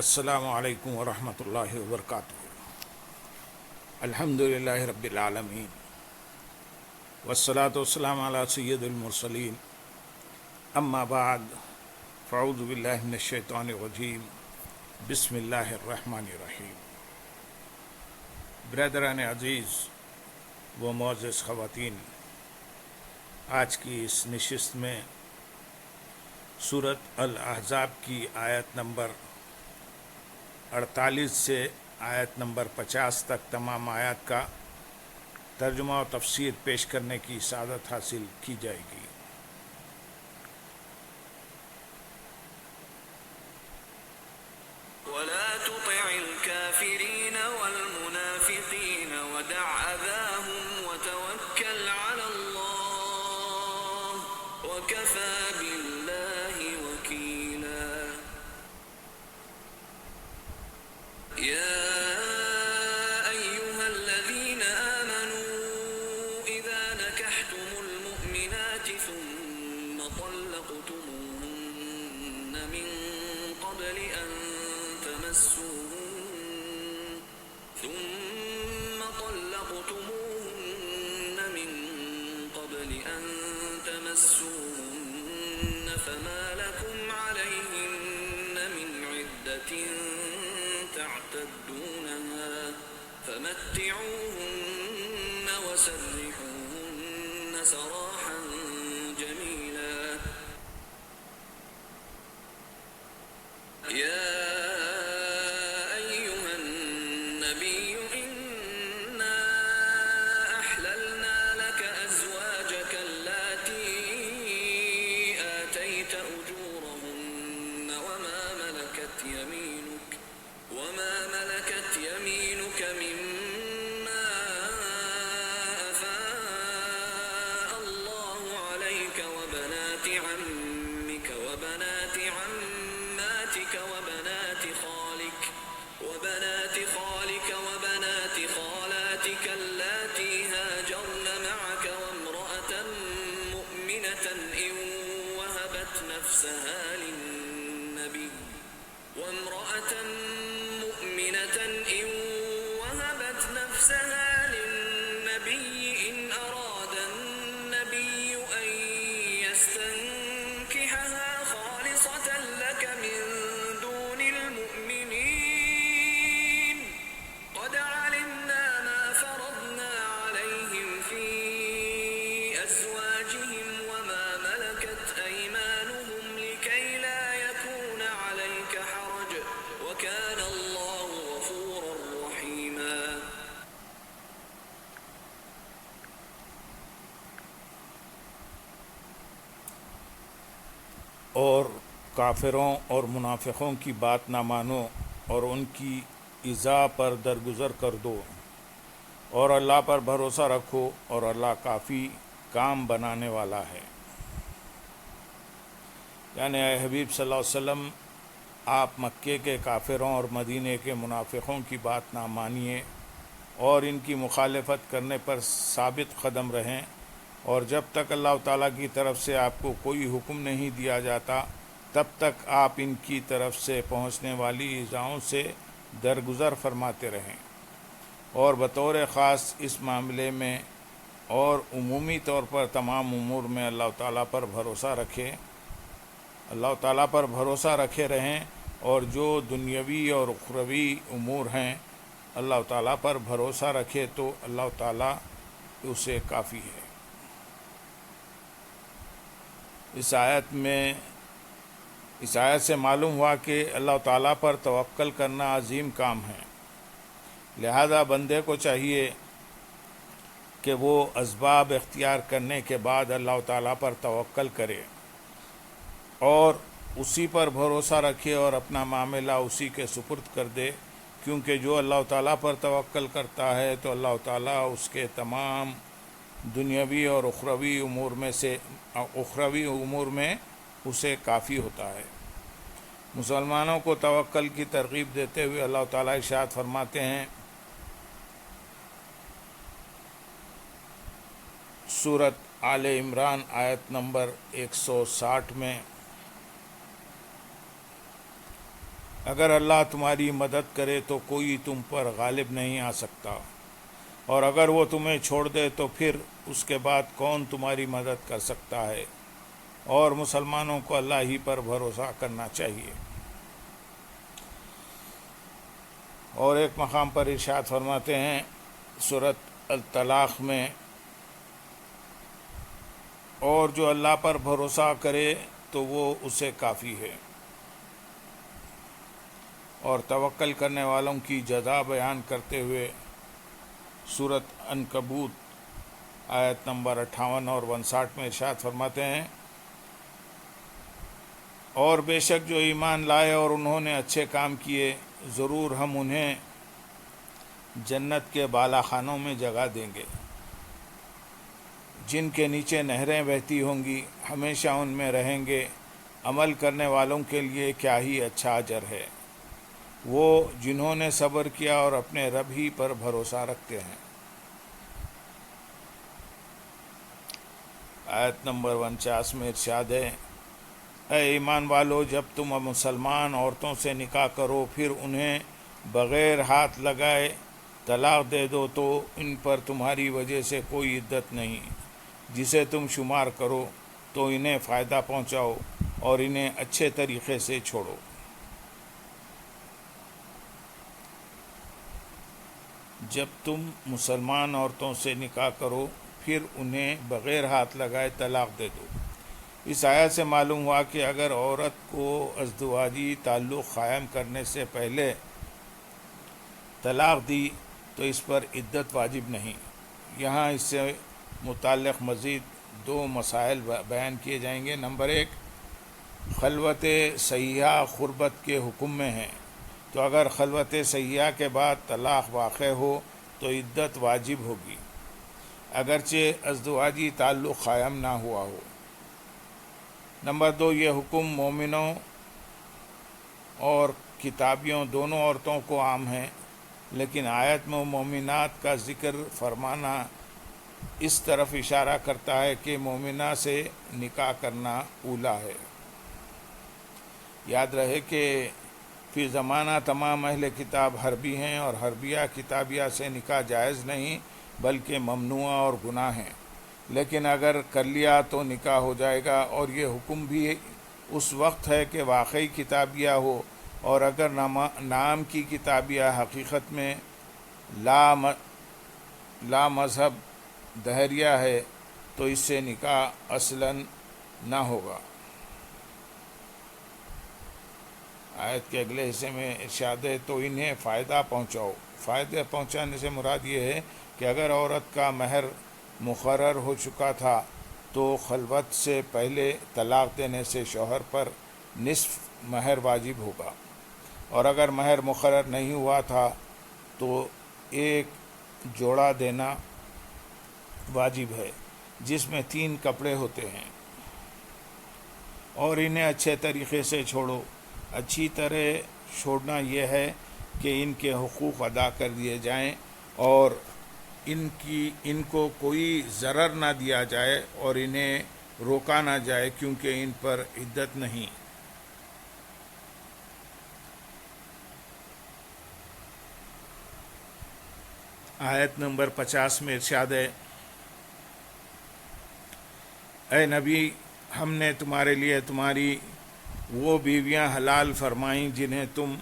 السلام علیکم ورحمۃ اللہ وبرکاتہ۔ الحمد للہ رب العالمین والصلاة والسلام علی سید المرسلین، اما بعد فاعوذ باللہ من الشیطان الرجیم، بسم اللہ الرحمن الرحیم۔ برادران عزیز و معزز خواتین، آج کی اس نشست میں سورۃ الاحزاب کی آیت نمبر 48 سے آیت نمبر 50 تک تمام آیات کا ترجمہ و تفسیر پیش کرنے کی سعادت حاصل کی جائے گی۔ ولا تطع الكافرين والمنافقين ودع أذاهم وتوكل على الله وكفى بالله وكيلا يا أيها الذين آمنوا إذا نكحتم المؤمنات ثم طلقتموهن من قبل أن تمسوهن فما لكم عليهن من عدة تعتدونها فمتعوهن وسرحوهن سراحا جميلا يا أيها النبي إنا أحللنا لك أزواجك اللاتي آتيت أجورهن وما ملكت يمينك مما أفاء الله عليك وبنات عمك وبنات عماتك وبنات خالك وبنات خالاتك اللاتي هاجرن معك وامرأة مؤمنة إن وهبت نفسها للنبي إن أراد النبي أن يستنكحها خالصة لك من دون المؤمنين قد علمنا ما فرضنا عليهم في أزواجهم وما ملكت أيمانهم لكي لا يكون عليك حرج وكان الله غفورا رحيما۔ اور کافروں اور منافقوں کی بات نہ مانو اور ان کی ایذا پر درگزر کر دو، اور اللہ پر بھروسہ رکھو، اور اللہ کافی کام بنانے والا ہے۔ یعنی اے حبیب صلی اللہ علیہ وسلم، آپ مکے کے کافروں اور مدینے کے منافقوں کی بات نہ مانیے اور ان کی مخالفت کرنے پر ثابت قدم رہیں، اور جب تک اللہ تعالیٰ کی طرف سے آپ کو کوئی حکم نہیں دیا جاتا تب تک آپ ان کی طرف سے پہنچنے والی ایذاؤں سے درگزر فرماتے رہیں، اور بطور خاص اس معاملے میں اور عمومی طور پر تمام امور میں اللہ تعالیٰ پر بھروسہ رکھے رہیں، اور جو دنیاوی اور اخروی امور ہیں اللہ تعالیٰ پر بھروسہ رکھے تو اللہ تعالیٰ اسے کافی ہے۔ اس آیت سے معلوم ہوا کہ اللہ تعالیٰ پر توکل کرنا عظیم کام ہے، لہذا بندے کو چاہیے کہ وہ اسباب اختیار کرنے کے بعد اللہ تعالیٰ پر توکل کرے اور اسی پر بھروسہ رکھے اور اپنا معاملہ اسی کے سپرد کر دے، کیونکہ جو اللہ تعالیٰ پر توکل کرتا ہے تو اللہ تعالیٰ اس کے تمام دنیاوی اور اخروی امور میں اسے کافی ہوتا ہے۔ مسلمانوں کو توکل کی ترغیب دیتے ہوئے اللہ تعالیٰ ارشاد فرماتے ہیں، سورۃ آل عمران آیت نمبر 160 میں، اگر اللہ تمہاری مدد کرے تو کوئی تم پر غالب نہیں آ سکتا، اور اگر وہ تمہیں چھوڑ دے تو پھر اس کے بعد کون تمہاری مدد کر سکتا ہے، اور مسلمانوں کو اللہ ہی پر بھروسہ کرنا چاہیے۔ اور ایک مقام پر ارشاد فرماتے ہیں سورۃ الطلاق میں، اور جو اللہ پر بھروسہ کرے تو وہ اسے کافی ہے، اور توکل کرنے والوں کی جزا بیان کرتے ہوئے سورۃ عنکبوت آیت نمبر 58 اور 59 میں ارشاد فرماتے ہیں، اور بے شک جو ایمان لائے اور انہوں نے اچھے کام کیے، ضرور ہم انہیں جنت کے بالا خانوں میں جگہ دیں گے، جن کے نیچے نہریں بہتی ہوں گی، ہمیشہ ان میں رہیں گے۔ عمل کرنے والوں کے لیے کیا ہی اچھا اجر ہے، وہ جنہوں نے صبر کیا اور اپنے رب ہی پر بھروسہ رکھتے ہیں۔ آیت نمبر 49 میں ارشاد ہے، اے ایمان والو، جب تم مسلمان عورتوں سے نکاح کرو پھر انہیں بغیر ہاتھ لگائے طلاق دے دو تو ان پر تمہاری وجہ سے کوئی عدت نہیں، جسے تم شمار کرو تو انہیں فائدہ پہنچاؤ اور انہیں اچھے طریقے سے چھوڑو۔ جب تم مسلمان عورتوں سے نکاح کرو پھر انہیں بغیر ہاتھ لگائے طلاق دے دو۔ اس آیت سے معلوم ہوا کہ اگر عورت کو ازدواجی تعلق قائم کرنے سے پہلے طلاق دی تو اس پر عدت واجب نہیں۔ یہاں اس سے متعلق مزید 2 مسائل بیان کیے جائیں گے۔ نمبر 1، خلوت صحیحہ قربت کے حکم میں ہے، تو اگر خلوت صحیحہ کے بعد طلاق واقع ہو تو عدت واجب ہوگی، اگرچہ ازدواجی تعلق قائم نہ ہوا ہو۔ نمبر 2، یہ حکم مومنوں اور کتابیوں دونوں عورتوں کو عام ہے، لیکن آیت میں مومنات کا ذکر فرمانا اس طرف اشارہ کرتا ہے کہ مومنہ سے نکاح کرنا اولیٰ ہے۔ یاد رہے کہ فی زمانہ تمام اہل کتاب حربی ہیں، اور حربیہ کتابیہ سے نکاح جائز نہیں بلکہ ممنوع اور گناہ ہیں، لیکن اگر کر لیا تو نکاح ہو جائے گا، اور یہ حکم بھی اس وقت ہے کہ واقعی کتابیہ ہو، اور اگر نام کی کتابیہ حقیقت میں لا مذہب دہریہ ہے تو اس سے نکاح اصلاً نہ ہوگا۔ آیت کے اگلے حصے میں ارشاد ہے، تو انہیں فائدہ پہنچاؤ۔ فائدہ پہنچانے سے مراد یہ ہے کہ اگر عورت کا مہر مقرر ہو چکا تھا تو خلوت سے پہلے طلاق دینے سے شوہر پر نصف مہر واجب ہوگا، اور اگر مہر مقرر نہیں ہوا تھا تو 1 جوڑا دینا واجب ہے، جس میں 3 کپڑے ہوتے ہیں، اور انہیں اچھے طریقے سے چھوڑو۔ اچھی طرح چھوڑنا یہ ہے کہ ان کے حقوق ادا کر دیے جائیں، اور ان کو کوئی ضرر نہ دیا جائے اور انہیں روکا نہ جائے، کیونکہ ان پر عدت نہیں۔ آیت نمبر 50 میں ارشاد ہے، اے نبی، ہم نے تمہارے لیے تمہاری وہ بیویاں حلال فرمائیں جنہیں تم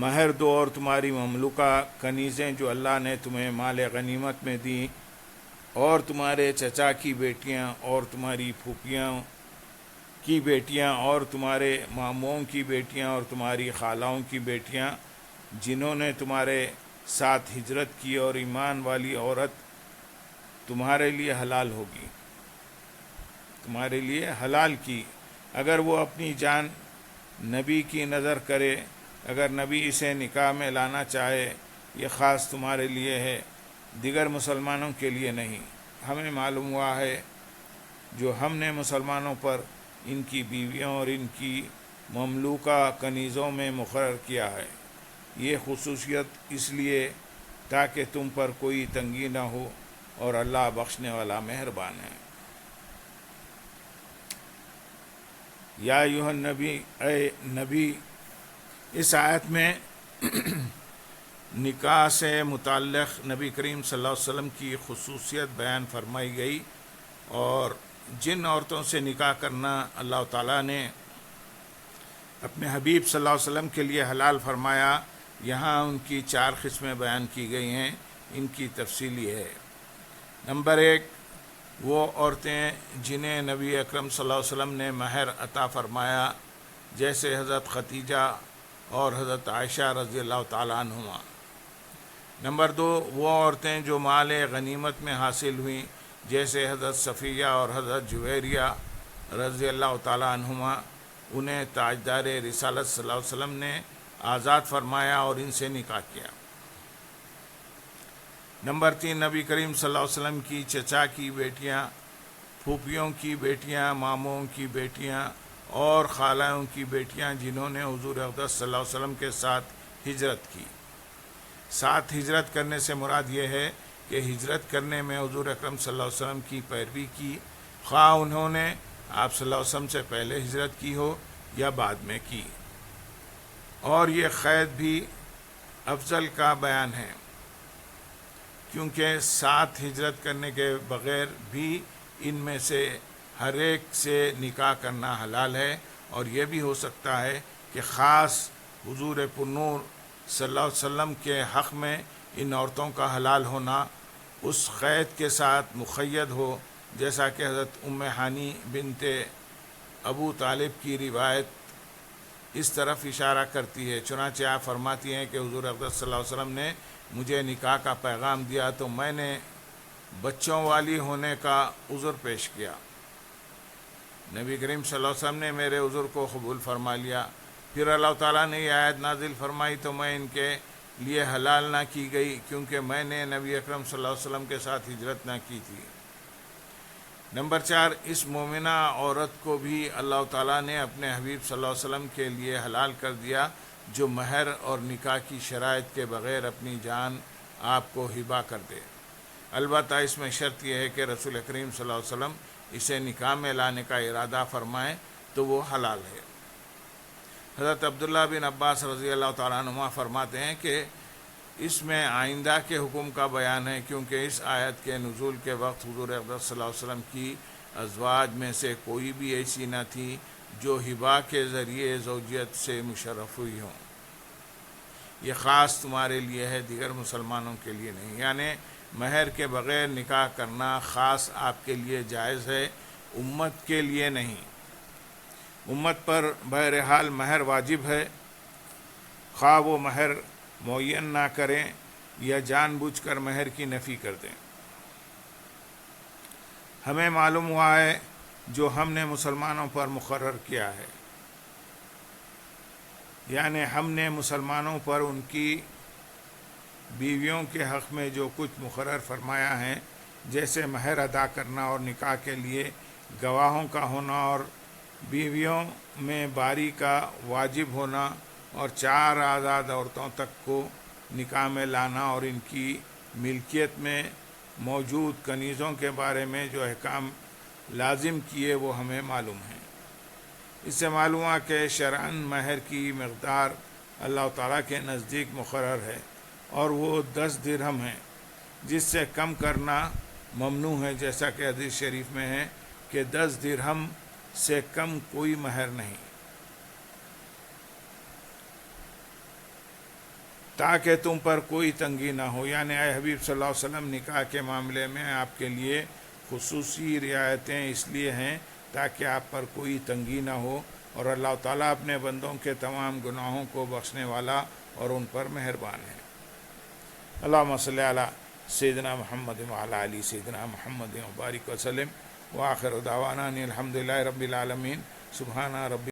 مہر دو، اور تمہاری مملوکہ کنیزیں جو اللہ نے تمہیں مال غنیمت میں دیں، اور تمہارے چچا کی بیٹیاں، اور تمہاری پھوپھیاں کی بیٹیاں، اور تمہارے ماموں کی بیٹیاں، اور تمہاری خالاؤں کی بیٹیاں جنہوں نے تمہارے ساتھ ہجرت کی، اور ایمان والی عورت تمہارے لیے حلال ہوگی، تمہارے لیے حلال کی، اگر وہ اپنی جان نبی کی نظر کرے، اگر نبی اسے نکاح میں لانا چاہے، یہ خاص تمہارے لیے ہے، دیگر مسلمانوں کے لیے نہیں۔ ہمیں معلوم ہوا ہے جو ہم نے مسلمانوں پر ان کی بیویوں اور ان کی مملوکہ کنیزوں میں مقرر کیا ہے، یہ خصوصیت اس لیے تاکہ تم پر کوئی تنگی نہ ہو، اور اللہ بخشنے والا مہربان ہے۔ یا ایھا النبی، اے نبی، اس آیت میں نکاح سے متعلق نبی کریم صلی اللہ علیہ وسلم کی خصوصیت بیان فرمائی گئی، اور جن عورتوں سے نکاح کرنا اللہ تعالیٰ نے اپنے حبیب صلی اللہ علیہ وسلم کے لیے حلال فرمایا، یہاں ان کی 4 قسمیں بیان کی گئی ہیں۔ ان کی تفصیل یہ ہے: نمبر 1، وہ عورتیں جنہیں نبی اکرم صلی اللہ علیہ وسلم نے مہر عطا فرمایا، جیسے حضرت خدیجہ اور حضرت عائشہ رضی اللہ تعالیٰ عنہما۔ نمبر 2، وہ عورتیں جو مال غنیمت میں حاصل ہوئیں، جیسے حضرت صفیہ اور حضرت جویریہ رضی اللہ تعالیٰ عنہما، انہیں تاجدار رسالت صلی اللہ علیہ وسلم نے آزاد فرمایا اور ان سے نکاح کیا۔ نمبر 3، نبی کریم صلی اللہ علیہ وسلم کی چچا کی بیٹیاں، پھوپھیوں کی بیٹیاں، ماموں کی بیٹیاں اور خالوں کی بیٹیاں جنہوں نے حضور اقدس صلی اللہ علیہ وسلم کے ساتھ ہجرت کی۔ ساتھ ہجرت کرنے سے مراد یہ ہے کہ ہجرت کرنے میں حضور اکرم صلی اللہ علیہ وسلم کی پیروی کی، خواہ انہوں نے آپ صلی اللہ علیہ وسلم سے پہلے ہجرت کی ہو یا بعد میں کی۔ اور یہ قید بھی افضل کا بیان ہے، کیونکہ ساتھ ہجرت کرنے کے بغیر بھی ان میں سے ہر ایک سے نکاح کرنا حلال ہے، اور یہ بھی ہو سکتا ہے کہ خاص حضور پرنور صلی اللہ علیہ وسلم کے حق میں ان عورتوں کا حلال ہونا اس قید کے ساتھ مقید ہو، جیسا کہ حضرت ام ہانی بنت ابو طالب کی روایت اس طرف اشارہ کرتی ہے۔ چنانچہ آپ فرماتی ہیں کہ حضور اقدس صلی اللہ علیہ وسلم نے مجھے نکاح کا پیغام دیا تو میں نے بچوں والی ہونے کا عذر پیش کیا، نبی کریم صلی اللہ علیہ وسلم نے میرے عذر کو قبول فرما لیا، پھر اللہ تعالیٰ نے یہ آیت نازل فرمائی تو میں ان کے لیے حلال نہ کی گئی، کیونکہ میں نے نبی اکرم صلی اللہ علیہ وسلم کے ساتھ ہجرت نہ کی تھی۔ نمبر 4، اس مومنہ عورت کو بھی اللہ تعالیٰ نے اپنے حبیب صلی اللہ علیہ وسلم کے لیے حلال کر دیا، جو مہر اور نکاح کی شرائط کے بغیر اپنی جان آپ کو ہبہ کر دے۔ البتہ اس میں شرط یہ ہے کہ رسول کریم صلی اللہ علیہ وسلم اسے نکاح میں لانے کا ارادہ فرمائیں تو وہ حلال ہے۔ حضرت عبداللہ بن عباس رضی اللہ تعالیٰ عنہما فرماتے ہیں کہ اس میں آئندہ کے حکم کا بیان ہے، کیونکہ اس آیت کے نزول کے وقت حضور اقدس صلی اللہ علیہ وسلم کی ازواج میں سے کوئی بھی ایسی نہ تھی جو ہبہ کے ذریعے زوجیت سے مشرف ہوئی ہوں۔ یہ خاص تمہارے لیے ہے، دیگر مسلمانوں کے لیے نہیں، یعنی مہر کے بغیر نکاح کرنا خاص آپ کے لیے جائز ہے، امت کے لیے نہیں۔ امت پر بہرحال مہر واجب ہے، خواہ وہ مہر معین نہ کریں یا جان بوجھ کر مہر کی نفی کر دیں۔ ہمیں معلوم ہوا ہے جو ہم نے مسلمانوں پر مقرر کیا ہے، یعنی ہم نے مسلمانوں پر ان کی بیویوں کے حق میں جو کچھ مقرر فرمایا ہے، جیسے مہر ادا کرنا اور نکاح کے لیے گواہوں کا ہونا اور بیویوں میں باری کا واجب ہونا اور 4 آزاد عورتوں تک کو نکاح میں لانا اور ان کی ملکیت میں موجود کنیزوں کے بارے میں جو احکام لازم کیے وہ ہمیں معلوم ہیں۔ اس سے معلوم ہے کہ شرعاً مہر کی مقدار اللہ تعالیٰ کے نزدیک مقرر ہے اور وہ 10 درہم ہے، جس سے کم کرنا ممنوع ہے، جیسا کہ حدیث شریف میں ہے کہ 10 درہم سے کم کوئی مہر نہیں، تاکہ تم پر کوئی تنگی نہ ہو۔ یعنی اے حبیب صلی اللہ علیہ وسلم، نکاح کے معاملے میں آپ کے لیے خصوصی رعایتیں اس لیے ہیں تاکہ آپ پر کوئی تنگی نہ ہو، اور اللہ تعالیٰ اپنے بندوں کے تمام گناہوں کو بخشنے والا اور ان پر مہربان ہے۔ اللہم صلی علی سیدنا محمد وعلی آل سیدنا محمد وبارک وسلم، وآخر دعوانا ان الحمدللہ رب العالمین۔ سبحان ربی